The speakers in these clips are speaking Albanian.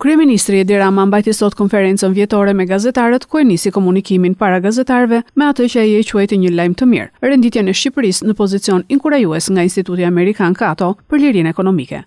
Kryeministri Edi Rama mbajti sot konferencën vjetore me gazetarët ku e nisi komunikimin para gazetarëve me atë që ai e quajti një lajm të mirë, renditjen e Shqipërisë në pozicion inkurajues nga Instituti Amerikan Cato për lirinë ekonomike.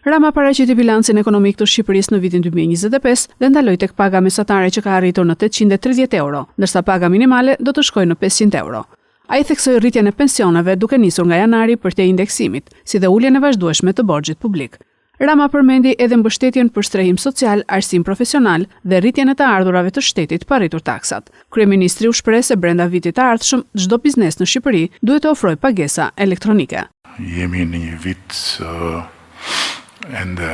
Rama paraqiti bilancin ekonomik të Shqipërisë në vitin 2025 dhe ndaloi tek paga mesatare që ka arritur në 830 euro, ndërsa paga minimale do të shkojë në 500 euro. Ai theksoi rritjen e pensioneve duke nisur nga janari për te indeksimit, si dhe uljen e vazhdueshme të borxhit publik. Rama përmendi edhe mbështetjen për strehim social, arsim profesional dhe rritjen e të ardhurave të shtetit pa rritur taksat. Kryeministri u shpreh se brenda vitit të ardhshëm çdo biznes në Shqipëri duhet të ofrojë pagesa elektronike. Jemi në një vit ende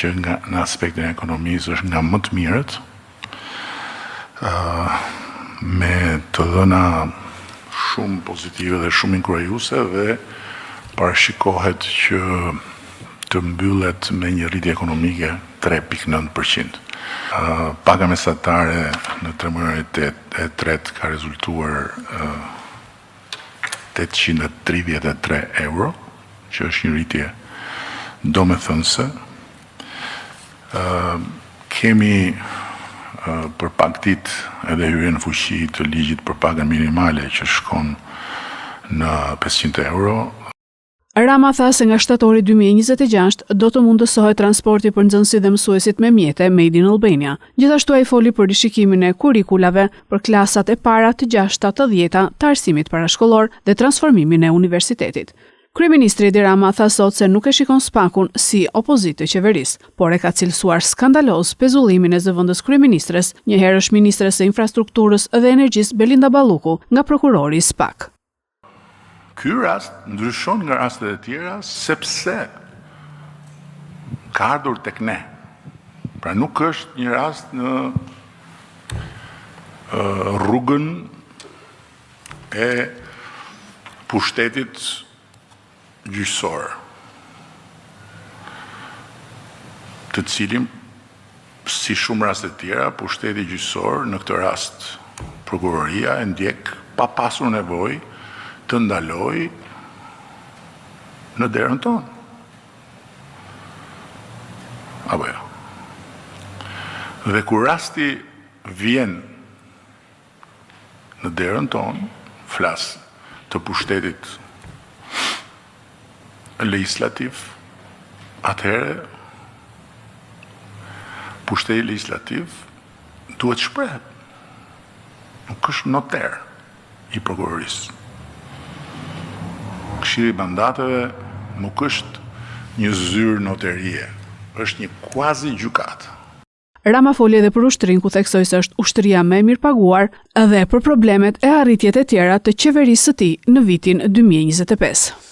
që në aspektin e ekonomisë është nga më të mirët, me të dhëna shumë pozitive dhe shumë inkurajuese dhe parashikohet që të mbyllet me një rritje ekonomike 3.9%. Paga mesatare në 3 muajt e tretë ka rezultuar 833 euro, që është një rritje domethënëse. Kemi për pak ditë edhe hyrjen në fuqi të ligjit për pagën minimale që shkon në 500 euro. Rama tha se nga shtatori 2026 do të mundësohet transporti për nxënësit dhe mësuesit me mjete Made in Albania. Gjithashtu ai foli për rishikimin e kurikulave për klasat e para të 6-ta të 10-ta të arsimit parashkollor dhe transformimin e universitetit. Kryeministri Edi Rama tha sot se nuk e shikon SPAK-un si opozitë të qeverisë, por e ka cilësuar skandaloz pezullimin e zëvendës kryeministres, një herësh ministres së infrastrukturës dhe energjisë Belinda Balluku, nga prokurori i SPAK. Ky rast ndryshon nga rastet e tjera sepse ka ardhur tek ne. Pra nuk është një rast në rrugën e pushtetit gjyqësor, të cilin, si shumë raste të tjera, pushteti gjyqësor, në këtë rast prokuroria, e ndjek pa pasur nevojë të ndaloj në derën tonë. Apo jo. Dhe kur rasti vjen në derën tonë, flas të pushtetit legislativ, atëherë pushteti legislativ duhet shprehet. Nuk është noter i prokurorisë. Këshilli i mandateve nuk është një zyrë noterie, është një kuazi gjykatë. Rama foli edhe për ushtrin ku theksoi se është ushtria më e mirëpaguar dhe për problemet e arritjet e tjera të qeverisë së tij në vitin 2025.